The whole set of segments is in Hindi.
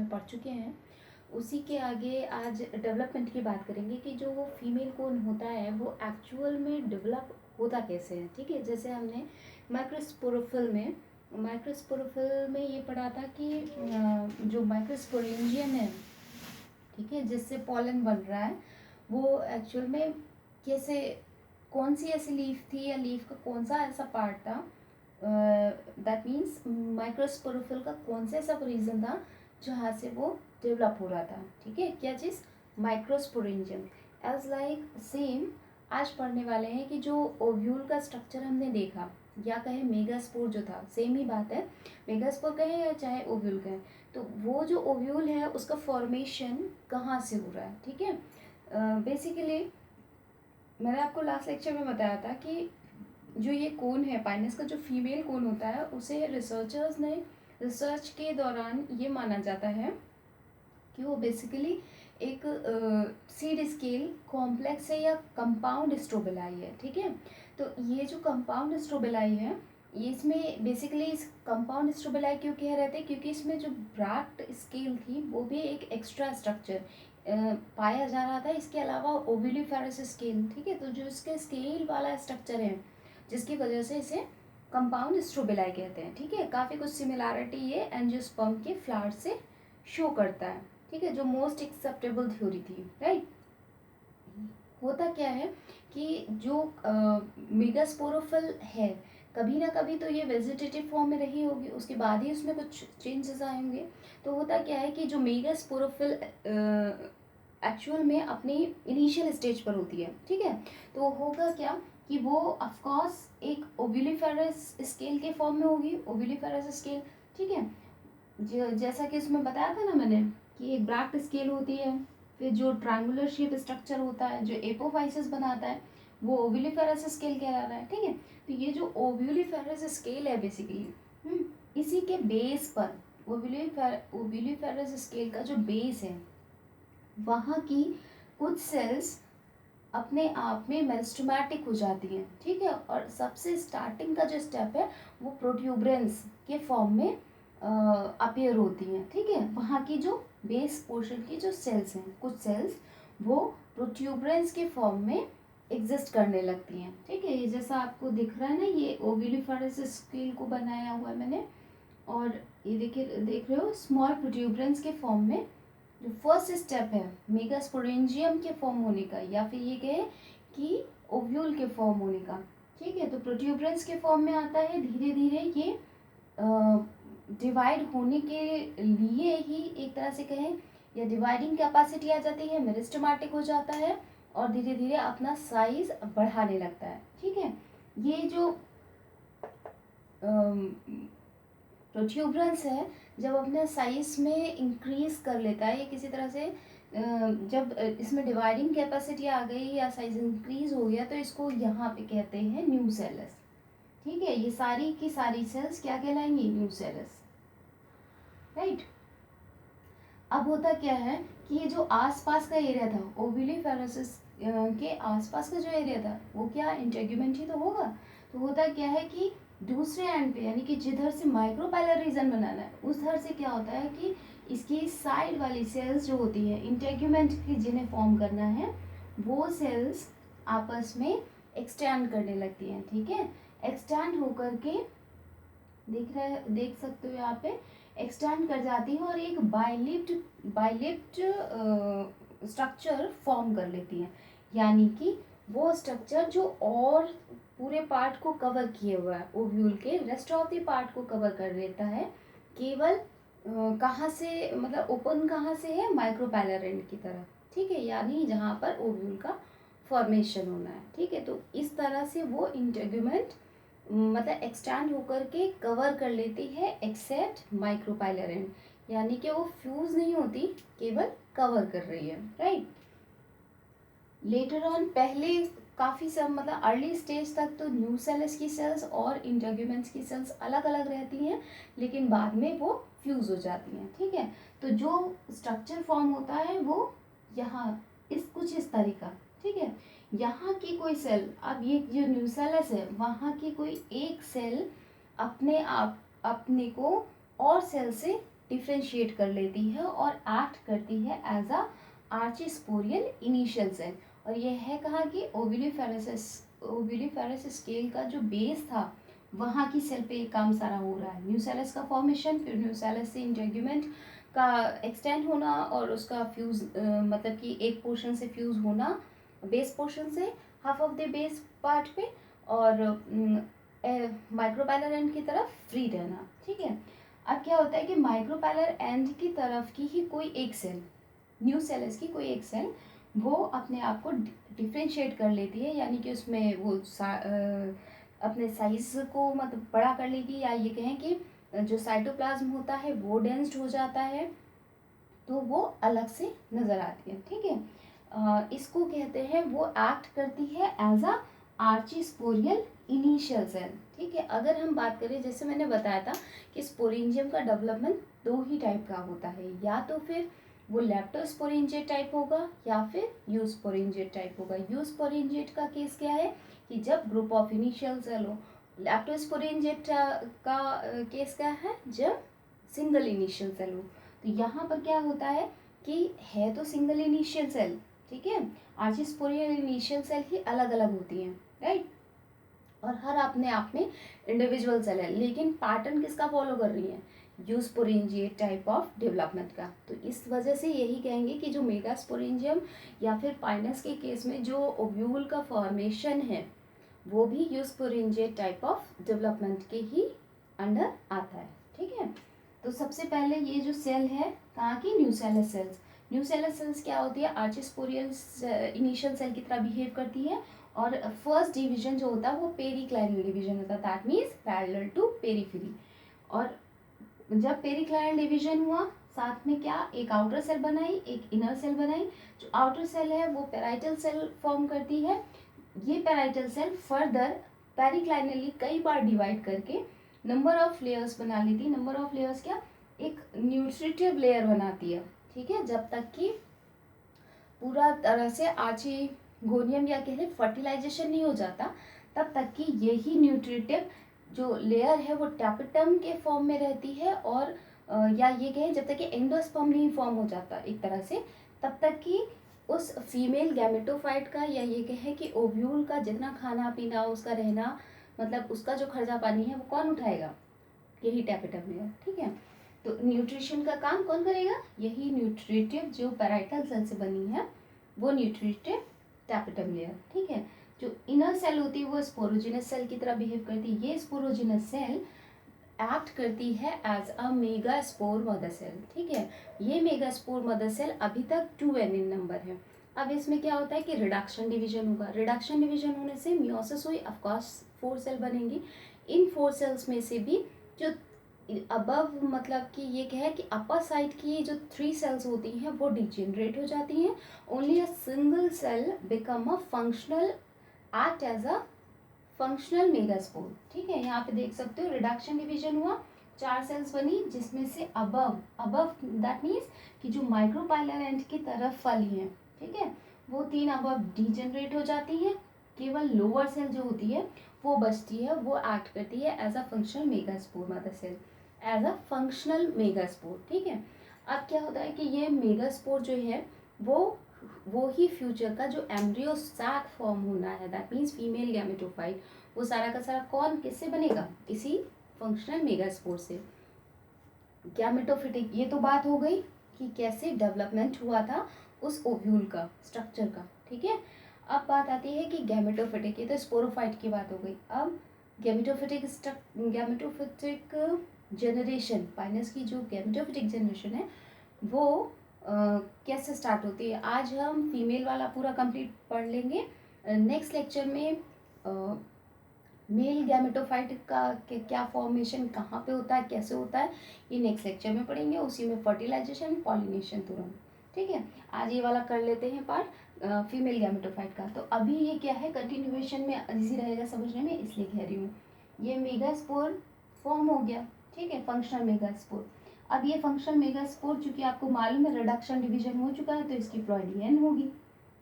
पढ़ चुके हैं, उसी के आगे आज डेवलपमेंट की बात करेंगे कि जो वो फीमेल कोन होता है वो एक्चुअल में डेवलप होता कैसे है। ठीक है, जैसे हमने माइक्रोस्पोरोफिल में ये पढ़ा था कि जो माइक्रोस्पोरेंजियम है, ठीक है, जिससे पॉलन बन रहा है, वो एक्चुअल में कैसे, कौन सी ऐसी लीफ थी या लीफ का कौन सा ऐसा पार्ट था, दैट मीन्स माइक्रोस्पोरोफिल का कौन सा ऐसा रीजन था जहाँ से वो डेवलप हो रहा था। ठीक है, क्या चीज़, माइक्रोस्पोरेंजियम। एज लाइक सेम आज पढ़ने वाले हैं कि जो ओव्यूल का स्ट्रक्चर हमने देखा, या कहे मेगास्पोर जो था, सेम ही बात है, मेगास्पोर कहें या चाहे ओव्यूल कहें, तो वो जो ओव्यूल है उसका फॉर्मेशन कहाँ से हो रहा है। ठीक है, बेसिकली मैंने आपको लास्ट लेक्चर में बताया था कि जो ये कोन है पाइनस का, जो फीमेल कोन होता है, उसे रिसर्चर्स ने रिसर्च के दौरान ये माना जाता है कि वो बेसिकली एक सीड स्केल कॉम्प्लेक्स है या कंपाउंड स्ट्रोबिलाई है। ठीक है, तो ये जो कंपाउंड स्ट्रोबिलाई है, ये इसमें बेसिकली इस कंपाउंड स्ट्रोबिलाई क्यों कह रहे थे, क्योंकि इसमें जो ब्रैक्ट स्केल थी वो भी एक एक्स्ट्रा स्ट्रक्चर पाया जा रहा था, इसके अलावा ओविलिफेरस स्केल। ठीक है, तो जो इसके स्केल वाला स्ट्रक्चर है जिसकी वजह से इसे कंपाउंड स्ट्रोबिलाई कहते हैं। ठीक है, काफ़ी कुछ सिमिलैरिटी ये एंजियोस्पर्म के फ्लावर से शो करता है। ठीक है, जो मोस्ट एक्सेप्टेबल थ्योरी थी, राइट। होता क्या है कि जो मेगास्पोरोफिल है, कभी ना कभी तो ये वेजिटेटिव फॉर्म में रही होगी, उसके बाद ही उसमें कुछ चेंजेस आए होंगे। तो होता क्या है कि जो मेगास्पोरोफिल एक्चुअल में अपनी इनिशियल स्टेज पर होती है। ठीक है, तो होगा क्या कि वो ऑफकोर्स एक ओविलिफेरस स्केल के फॉर्म में होगी, ओविलिफेरस स्केल। ठीक है, जैसा कि उसमें बताया था ना मैंने कि एक ब्रैक्ट स्केल होती है, फिर जो ट्रायंगुलर शेप स्ट्रक्चर होता है जो एपोफाइसिस बनाता है वो ओविलिफेरस स्केल कहलाता है। ठीक है, तो ये जो ओविलिफेरस स्केल है बेसिकली इसी के बेस पर ओविलिफेरस स्केल का जो बेस है वहाँ की कुछ सेल्स अपने आप में मेरिस्टेमेटिक हो जाती हैं। ठीक है, और सबसे स्टार्टिंग का जो स्टेप है वो प्रोट्यूबरेंस के फॉर्म में अपीयर होती हैं। ठीक है, वहाँ की जो बेस पोर्शन की जो सेल्स हैं, कुछ सेल्स वो प्रोट्यूबरेंस के फॉर्म में एग्जिस्ट करने लगती हैं। ठीक है, ये जैसा आपको दिख रहा है ना, ये ओविलिफेरस स्केल को बनाया हुआ है मैंने, और ये देखिए, देख रहे हो स्मॉल प्रोट्यूबरेंस के फॉर्म में जो फर्स्ट स्टेप है मेगास्पोरेंजियम के फॉर्म होने का, या फिर ये कहे कि ओव्यूल के फॉर्म होने का। ठीक है, तो प्रोट्यूबरेंस के फॉर्म में आता है, धीरे धीरे ये डिवाइड होने के लिए ही एक तरह से कहें, या डिवाइडिंग कैपेसिटी आ जाती है, मेरिस्टेमेटिक हो जाता है और धीरे धीरे अपना साइज बढ़ाने लगता है। ठीक है, ये जो प्रोट्यूबरेंस है जब अपने साइज में इंक्रीज कर लेता है, ये किसी तरह से जब इसमें डिवाइडिंग कैपेसिटी आ गई या साइज इंक्रीज हो गया, तो इसको यहाँ पे कहते हैं न्यूसेलस। ठीक है, ये सारी की सारी सेल्स क्या कहलाएंगी, न्यूसेलस, राइट। अब होता क्या है कि ये जो आसपास का एरिया था ओविलिफेरस के आसपास का जो एरिया था वो क्या इंटेग्यूमेंट ही तो होगा। तो होता क्या है कि दूसरे एंड पे, यानी कि जिधर से माइक्रोपाइलर रीजन बनाना है उस धर से क्या होता है कि इसकी साइड वाली सेल्स जो होती है इंटेग्यूमेंट की जिन्हें फॉर्म करना है, वो सेल्स आपस में एक्सटेंड करने लगती हैं। ठीक है, एक्सटेंड होकर के देख सकते हो यहाँ पे एक्सटेंड कर जाती है और एक बाइलिप्ट स्ट्रक्चर फॉर्म कर लेती है, यानी कि वो स्ट्रक्चर जो और पूरे पार्ट को कवर किए हुआ है, ओव्यूल के रेस्ट ऑफ द पार्ट को कवर कर लेता है, केवल कहाँ से, मतलब ओपन कहाँ से है, माइक्रोपाइलर एंड की तरफ। ठीक है, यानी जहाँ पर ओव्यूल का फॉर्मेशन होना है। ठीक है, तो इस तरह से वो इंटेग्यूमेंट मतलब एक्सटेंड होकर के कवर कर लेती है एक्सेप्ट माइक्रोपाइलर एंड, यानी कि वो फ्यूज नहीं होती, केवल कवर कर रही है, राइट। लेटर ऑन पहले काफ़ी सब मतलब अर्ली स्टेज तक तो न्यूसेलस की सेल्स और इंटेग्यूमेंट्स की सेल्स अलग अलग रहती हैं, लेकिन बाद में वो फ्यूज हो जाती हैं। ठीक है, तो जो स्ट्रक्चर फॉर्म होता है वो यहाँ कुछ इस तरीका। ठीक है, यहाँ की कोई सेल, अब ये जो न्यूसेलस है वहाँ की कोई एक सेल अपने आप अपने को और सेल से डिफ्रेंशिएट कर लेती है और एक्ट करती है एज अ आर्चिस्पोरियल इनिशियल सेल। और ये है कहाँ की ओविडिफेरस स्केल का जो बेस था वहाँ की सेल पे ये काम सारा हो रहा है। न्यूसेलस का फॉर्मेशन, फिर न्यूसेलस से इंटेगुमेंट का एक्सटेंड होना और उसका फ्यूज मतलब कि एक पोर्शन से फ्यूज होना बेस पोर्शन से half of the base part पे, और माइक्रोपैलर एंड की तरफ फ्री रहना। ठीक है, अब क्या होता है कि माइक्रोपैलर एंड की तरफ की ही कोई एक सेल, न्यूसेलस की कोई एक सेल, वो अपने आप को डिफ्रेंशिएट कर लेती है, यानी कि उसमें वो अपने साइज को मतलब बड़ा कर लेगी, या ये कहें कि जो साइटोप्लाज्म होता है वो डेंस्ड हो जाता है, तो वो अलग से नज़र आती है। ठीक है, इसको कहते हैं, वो एक्ट करती है एज अ आर्चिस्पोरियल इनिशियल सेल। ठीक है, अगर हम बात करें, जैसे मैंने बताया था कि स्पोरेंजियम का डेवलपमेंट दो ही टाइप का होता है, या तो फिर वो लेप्टोस्पोरेंजिएट टाइप होगा या फिर यूस्पोरेंजिएट टाइप होगा। यूस्पोरेंजिएट का केस क्या है कि जब ग्रुप ऑफ इनिशियल सेल हो। लेप्टोस्पोरेंजिएट का केस क्या है, जब सिंगल इनिशियल सेल हो। तो यहाँ पर क्या होता है कि है तो सिंगल इनिशियल सेल, ठीक है, आर्चिस्पोरियल इनिशियल सेल ही अलग अलग होती हैं, राइट, और हर अपने आप में इंडिविजुअल सेल है, लेकिन पैटर्न किसका फॉलो कर रही है, यूस्पोरेंजिएट टाइप ऑफ डेवलपमेंट का। तो इस वजह से यही कहेंगे कि जो मेगास्पोरेंजियम या फिर पाइनस के केस में जो ओव्यूल का फॉर्मेशन है वो भी यूस्पोरेंजिएट टाइप ऑफ डेवलपमेंट के ही अंडर आता है। ठीक है, तो सबसे पहले ये जो सेल है कहाँ की, न्यूसेलस सेल्स। न्यूसेलस सेल्स क्या होती है, आर्चिस्पोरियल इनिशियल सेल की तरह बिहेव करती है, और फर्स्ट डिवीजन जो होता है वो पेरिक्लाइनल डिवीजन होता है, that means parallel to periphery. और जब पेरिक्लाइनल डिवीजन हुआ, साथ में क्या, एक आउटर सेल बनाई, एक इनर सेल बनाई। जो आउटर सेल है वो पेराइटल सेल फॉर्म करती है। ये पेराइटल सेल फर्दर पेरिक्लाइनली कई बार डिवाइड करके नंबर ऑफ लेयर्स बना लेती है। नंबर ऑफ लेयर्स क्या, एक न्यूट्रिटिव लेयर बनाती है। ठीक है, जब तक कि पूरा तरह से आर्चिगोनियम या कह लें फर्टिलाइजेशन नहीं हो जाता, तब तक कि यही न्यूट्रिटिव जो लेयर है वो टैपेटम के फॉर्म में रहती है, और या ये कहें जब तक कि एंडोस्पर्म नहीं फॉर्म हो जाता एक तरह से, तब तक कि उस फीमेल गैमेटोफाइट का, या ये कहें कि ओव्यूल का जितना खाना पीना, उसका रहना, मतलब उसका जो खर्चा पानी है वो कौन उठाएगा, यही टैपेटम लेयर। ठीक है, तो न्यूट्रिशन का काम कौन करेगा, यही न्यूट्रिटिव जो पैराइटल सेल से बनी है वो न्यूट्रिटिव टैपेटम लेयर। ठीक है, जो इनर सेल होती है वो स्पोरोजिनस सेल की तरह बिहेव करती है। ये स्पोरोजिनस सेल एक्ट करती है as a megaspore mother cell. ठीक है, ये मेगास्पोर मदर सेल अभी तक 2n इन नंबर है। अब इसमें क्या होता है कि रिडक्शन डिवीजन होगा। रिडक्शन डिवीजन होने से मियोसिस हुई, ऑफकोर्स 4 सेल बनेंगी। इन 4 सेल्स में से भी जो अबव मतलब कि ये क्या है कि अपर साइड की जो 3 सेल्स होती हैं वो डिजेनरेट हो जाती हैं। Only a single cell become a functional, act as a functional megaspore. ठीक है, यहाँ पे देख सकते हो रिडक्शन डिवीजन हुआ, 4 सेल्स बनी, जिसमें से अबव दैट मीन्स कि जो माइक्रोपाइलर एंड की तरफ वाली हैं, ठीक है, वो 3 अबव डिजेनरेट हो जाती हैं। केवल लोअर सेल जो होती है वो बचती है, वो एक्ट करती है as a functional megaspore mother cell, as a functional megaspore. ठीक है, अब क्या होता है कि ये मेगास्पोर जो है वो ही फ्यूचर का जो एम्ब्रियो सैक फॉर्म होना है, दैट मीन्स फीमेल गैमेटोफाइट, वो सारा का सारा कौन किससे बनेगा, इसी फंक्शनल मेगास्पोर से। गैमेटोफिटिक, ये तो बात हो गई कि कैसे डेवलपमेंट हुआ था उस ओव्यूल का, स्ट्रक्चर का। ठीक है, अब बात आती है कि गैमेटोफिटिक, ये तो स्पोरोफाइट की बात हो गई। अब गैमेटोफिटिक जनरेशन, पाइनस की जो गैमेटोफिटिक जनरेशन है वो कैसे स्टार्ट होती है। आज हम फीमेल वाला पूरा कंप्लीट पढ़ लेंगे। नेक्स्ट लेक्चर में मेल गैमेटोफाइट का क्या फॉर्मेशन कहाँ पे होता है, कैसे होता है, ये नेक्स्ट लेक्चर में पढ़ेंगे। उसी में फर्टिलाइजेशन, पॉलिनेशन तुरंत। ठीक है, आज ये वाला कर लेते हैं पार्ट फीमेल गैमेटोफाइट का। तो अभी ये क्या है, कंटिन्यूएशन में इजी रहेगा समझने में, इसलिए कह रही हूँ। ये मेगास्पोर फॉर्म हो गया, ठीक है, फंक्शनल मेगास्पोर। अब ये फंक्शनल मेगास्पोर चूंकि आपको मालूम है रिडक्शन डिवीजन हो चुका है, तो इसकी प्लॉइडियन होगी।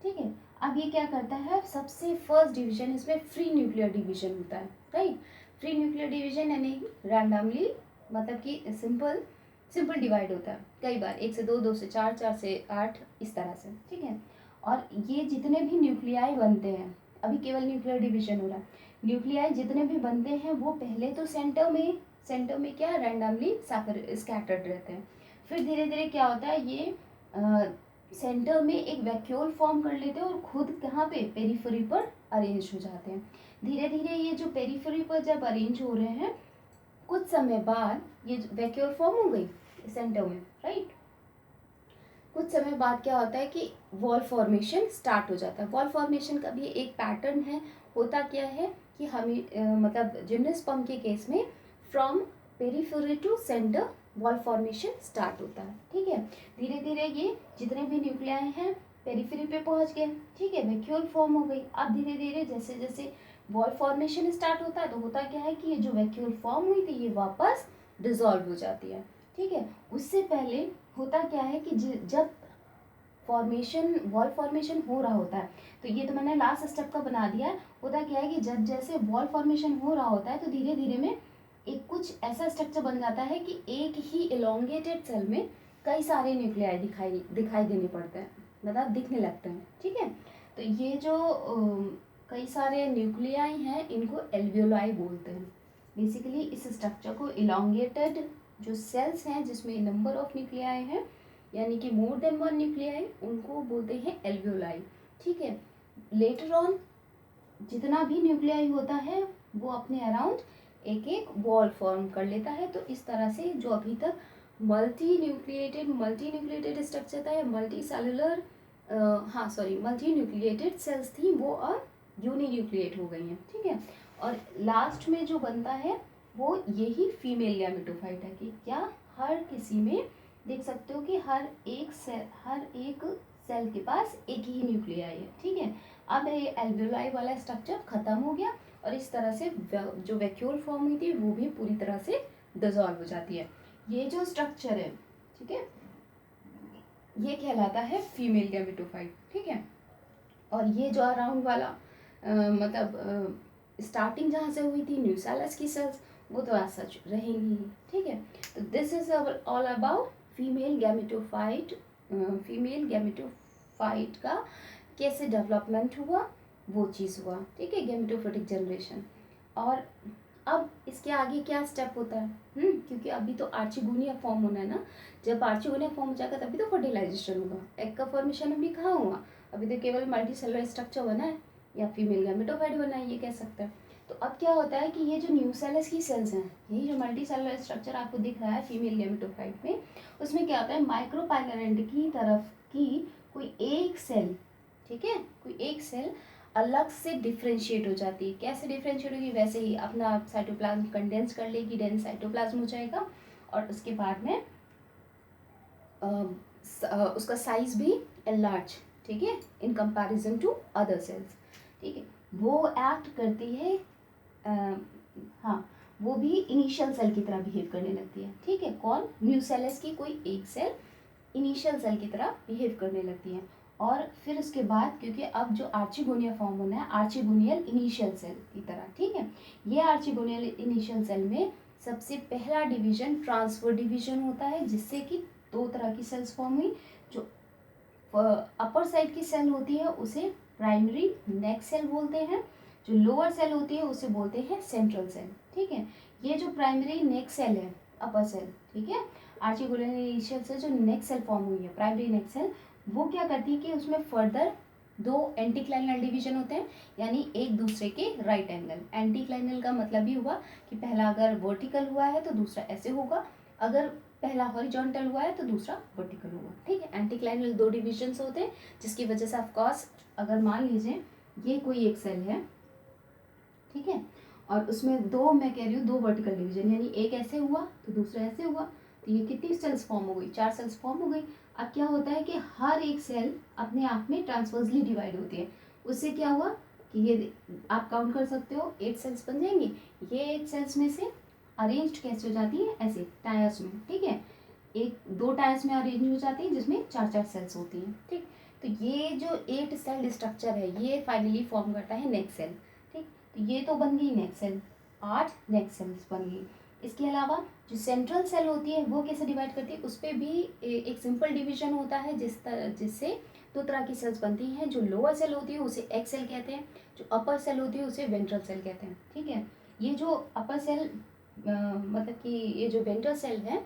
ठीक है, अब ये क्या करता है, सबसे फर्स्ट डिवीजन इसमें फ्री न्यूक्लियर डिवीजन होता है, राइट। फ्री न्यूक्लियर डिवीजन यानी रैंडमली, मतलब कि सिंपल सिंपल डिवाइड होता है कई बार, 1 से 2, 2 से 4, 4 से 8, इस तरह से, ठीक है। और ये जितने भी न्यूक्लियाई बनते हैं, अभी केवल न्यूक्लियर डिवीजन हो रहा है, न्यूक्लियाई जितने भी बनते हैं वो पहले तो सेंटर में क्या रैंडमली स्कैटर्ड रहते हैं। फिर धीरे धीरे क्या होता है, ये सेंटर में एक वैक्यूल फॉर्म कर लेते हैं और खुद कहाँ पे, पेरीफेरी पर अरेंज हो जाते हैं। धीरे धीरे ये जो पेरीफेरी पर जब अरेंज हो रहे हैं, कुछ समय बाद ये वैक्यूल फॉर्म हो गई सेंटर में, राइट। कुछ समय बाद क्या होता है कि वॉल फॉर्मेशन स्टार्ट हो जाता है। वॉल फॉर्मेशन का भी एक पैटर्न है। होता क्या है कि हमें मतलब जिम्नोस्पर्म के केस में from periphery to centre wall formation start होता है, ठीक है। धीरे धीरे ये जितने भी न्यूक्लियाई हैं पेरीफेरी पे पहुंच गए, ठीक है, वैक्यूल फॉर्म हो गई। अब धीरे धीरे जैसे जैसे वॉल फॉर्मेशन स्टार्ट होता है तो होता क्या है कि ये जो वैक्यूल फॉर्म हुई थी ये वापस डिसॉल्व हो जाती है, ठीक है। उससे पहले होता क्या है कि जब वॉल फॉर्मेशन हो रहा होता है, तो ये तो मैंने लास्ट स्टेप का बना दिया है। होता क्या है कि जब जैसे वॉल फॉर्मेशन हो रहा होता है तो धीरे धीरे में एक कुछ ऐसा स्ट्रक्चर बन जाता है कि एक ही इलोंगेटेड सेल में कई सारे न्यूक्लियाई दिखाई देने पड़ते हैं, मतलब दिखने लगते हैं, ठीक है। तो ये जो कई सारे न्यूक्लियाई हैं इनको एल्वियोलाई बोलते हैं। बेसिकली इस स्ट्रक्चर को इलोंगेटेड जो सेल्स हैं जिसमें नंबर ऑफ न्यूक्लियाई हैं, यानी कि मोर देन वन न्यूक्लियाई, उनको बोलते हैं एल्वियोलाई, ठीक है। लेटर ऑन जितना भी न्यूक्लियाई होता है वो अपने अराउंड एक एक वॉल फॉर्म कर लेता है। तो इस तरह से जो अभी तक मल्टी न्यूक्लिएटेड स्ट्रक्चर था या multi cellular multi nucleated cells थी वो अब यूनी न्यूक्लिएट हो गई हैं, ठीक है। और लास्ट में जो बनता है वो यही फीमेल गैमेटोफाइट है कि क्या हर किसी में देख सकते हो कि हर एक सेल के पास एक ही न्यूक्लियाई है, ठीक है। अब ये एल्वियोलाई वाला स्ट्रक्चर खत्म हो गया और इस तरह से जो वैक्यूल फॉर्म हुई थी वो भी पूरी तरह से डिसॉल्व हो जाती है। ये जो स्ट्रक्चर है, ठीक है, ये कहलाता है फीमेल गैमेटोफाइट, ठीक है। और ये जो अराउंड वाला मतलब स्टार्टिंग जहाँ से हुई थी न्यूसेलस की सेल्स, वो तो आज सच रहेंगी ही, ठीक है। तो this is all about female gametophyte का कैसे डेवलपमेंट हुआ, वो चीज़ हुआ, ठीक है, गैमेटोफिटिक जनरेशन। और अब इसके आगे क्या स्टेप होता है, क्योंकि अभी तो आर्चिगोनिया फॉर्म होना है ना। जब आर्चिगोनिया फॉर्म हो जाएगा तभी तो फर्टिलाइजेशन होगा। एग का फॉर्मेशन अभी कहाँ हुआ, अभी तो केवल मल्टी सेलुलर स्ट्रक्चर बना है या फीमेल गैमेटोफाइट बना है, ये कह सकते हैं। तो अब क्या होता है कि ये जो न्यूसेलस की सेल्स हैं, यही जो मल्टी सेलुलर स्ट्रक्चर आपको दिख रहा है फीमेल गैमेटोफाइट में, उसमें क्या होता है माइक्रोपाइलर की तरफ की कोई एक सेल, ठीक है, कोई एक सेल अलग से डिफ्रेंशिएट हो जाती है। कैसे डिफ्रेंशिएट होगी, वैसे ही अपना साइटोप्लाज्म कंडेंस कर लेगी, डेंस साइटोप्लाज्म हो जाएगा और उसके बाद में उसका साइज भी एनलार्ज, ठीक है, in comparison to other cells, ठीक है। वो एक्ट करती है वो भी इनिशियल सेल की तरह बिहेव करने लगती है, ठीक है। कौन, न्यूसेलस की कोई एक सेल इनिशियल सेल की तरह बिहेव करने लगती है। और फिर उसके बाद क्योंकि अब जो आर्चिगोनिया फॉर्म होना है आर्चिगोनियल इनिशियल सेल की तरह, ठीक है। ये आर्चिगोनियल इनिशियल सेल में सबसे पहला डिवीजन ट्रांसफर डिवीजन होता है, जिससे कि दो तरह की सेल्स फॉर्म हुई। जो अपर साइड की सेल होती है उसे प्राइमरी नेक सेल बोलते हैं, जो लोअर सेल होती है उसे बोलते हैं सेंट्रल सेल, ठीक है। ये जो प्राइमरी नेक सेल है, अपर सेल, ठीक है, आर्चिगोनियल इनिशियल से जो नेक सेल फॉर्म हुई है प्राइमरी नेक सेल, वो क्या करती है कि उसमें फर्दर दो एंटीक्लाइनल डिवीजन होते हैं, यानी एक दूसरे के राइट एंगल। एंटीक्लाइनल का मतलब भी हुआ कि पहला अगर वर्टिकल हुआ है तो दूसरा ऐसे होगा, अगर पहला हॉरिजॉन्टल हुआ है तो दूसरा वर्टिकल होगा, ठीक है। एंटीक्लाइनल दो डिविजन्स होते हैं, जिसकी वजह से ऑफकोर्स अगर मान लीजिए ये कोई एक सेल है, ठीक है, और उसमें दो, मैं कह रही हूँ दो वर्टिकल डिवीजन, यानी एक ऐसे हुआ तो दूसरा ऐसे हुआ, तो ये कितनी सेल्स फॉर्म हो गई, 4 सेल्स फॉर्म हो गई। अब क्या होता है कि हर एक सेल अपने आप में ट्रांसवर्सली डिवाइड होती है। उससे क्या हुआ कि ये आप काउंट कर सकते हो 8 सेल्स बन जाएंगे। ये 8 सेल्स में से अरेंज्ड कैसे हो जाती है, ऐसे टायर्स में, ठीक है, एक दो टायर्स में अरेंज हो जाती है जिसमें 4 सेल्स होती हैं, ठीक। तो ये जो 8 सेल स्ट्रक्चर है ये फाइनली फॉर्म करता है नेक सेल, ठीक। तो ये तो बन गई नेक सेल, 8 नेक सेल्स बन गई। इसके अलावा जो सेंट्रल सेल होती है वो कैसे डिवाइड करती है, उस पर भी एक सिंपल डिवीजन होता है जिससे दो तरह की सेल्स बनती हैं। जो लोअर सेल होती है उसे एक्स सेल कहते हैं, जो अपर सेल होती है उसे वेंट्रल सेल कहते हैं। ठीक है, ये जो अपर सेल मतलब कि ये जो वेंट्रल सेल है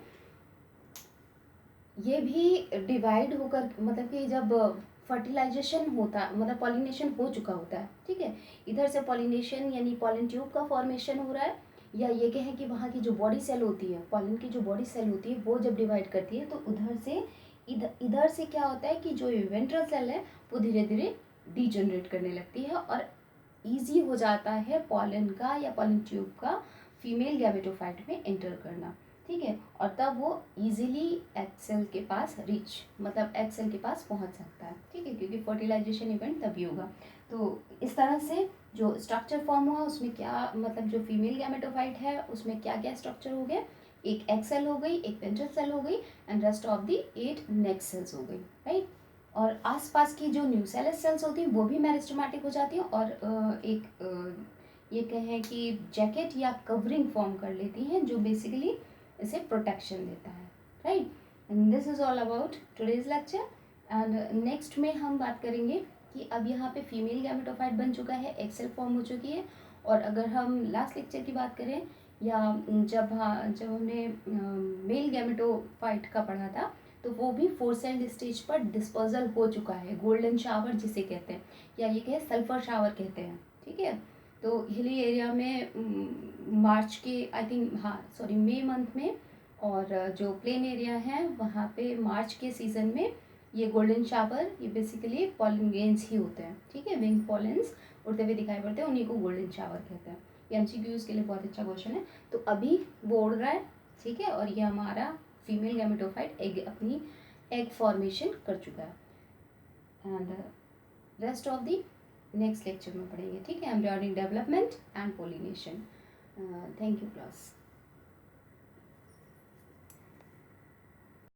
ये भी डिवाइड होकर, मतलब कि जब फर्टिलाइजेशन होता, मतलब पॉलिनेशन हो चुका होता है, ठीक है, इधर से पॉलिनेशन यानी पॉलन ट्यूब का फॉर्मेशन हो रहा है, या ये कहें कि वहाँ की जो बॉडी सेल होती है, पॉलन की जो बॉडी सेल होती है वो जब डिवाइड करती है तो उधर से इधर से क्या होता है कि जो वेंट्रल सेल है वो धीरे धीरे डीजनरेट करने लगती है और ईजी हो जाता है पॉलन का या पॉलन ट्यूब का फीमेल गैमेटोफाइट में एंटर करना। ठीक है, और तब वो इजीली एग सेल के पास रीच, मतलब एग सेल के पास पहुंच सकता है। ठीक है, क्योंकि फर्टिलाइजेशन इवेंट तभी होगा। तो इस तरह से जो स्ट्रक्चर फॉर्म हुआ उसमें क्या, मतलब जो फीमेल गैमेटोफाइट है उसमें क्या क्या स्ट्रक्चर हो गया, एक एग सेल हो गई, एक वेंट्रल सेल हो गई and rest of the 8 neck cells हो गई, राइट। और आसपास की जो न्यूसेलस सेल्स होती हैं वो भी मेरिस्टेमेटिक हो जाती हैं और ये कहें कि जैकेट या कवरिंग फॉर्म कर लेती हैं जो बेसिकली इसे प्रोटेक्शन देता है, right. And this is all about today's lecture. And next में हम बात करेंगे कि अब यहाँ पे फीमेल गैमेटोफाइट बन चुका है, एग सेल फॉर्म हो चुकी है, और अगर हम लास्ट लेक्चर की बात करें या जब हमने मेल गैमेटोफाइट का पढ़ा था तो वो भी 4 सेल स्टेज पर डिस्पर्सल हो चुका है, गोल्डन शावर जिसे कहते हैं, या ये कहें सल्फर शावर कहते हैं। ठीक है, तो हिली एरिया में मार्च के आई थिंक, हाँ सॉरी, मई मंथ में, और जो प्लेन एरिया है वहाँ पे मार्च के सीज़न में ये गोल्डन शावर, ये बेसिकली पॉलन ग्रेन्स ही होते हैं। ठीक है, विंग पॉलेंस उड़ते हुए दिखाई पड़ते हैं, उन्हीं को गोल्डन शावर कहते हैं। ये एमसीक्यूज़ के लिए बहुत अच्छा क्वेश्चन है। तो अभी वो उड़ रहा है, ठीक है, और ये हमारा फीमेल गैमेटोफाइट एग अपनी एग फॉर्मेशन कर चुका है। And rest of the next lecture में पढ़ेंगे। ठीक है, embryonic development and pollination. Thank you class.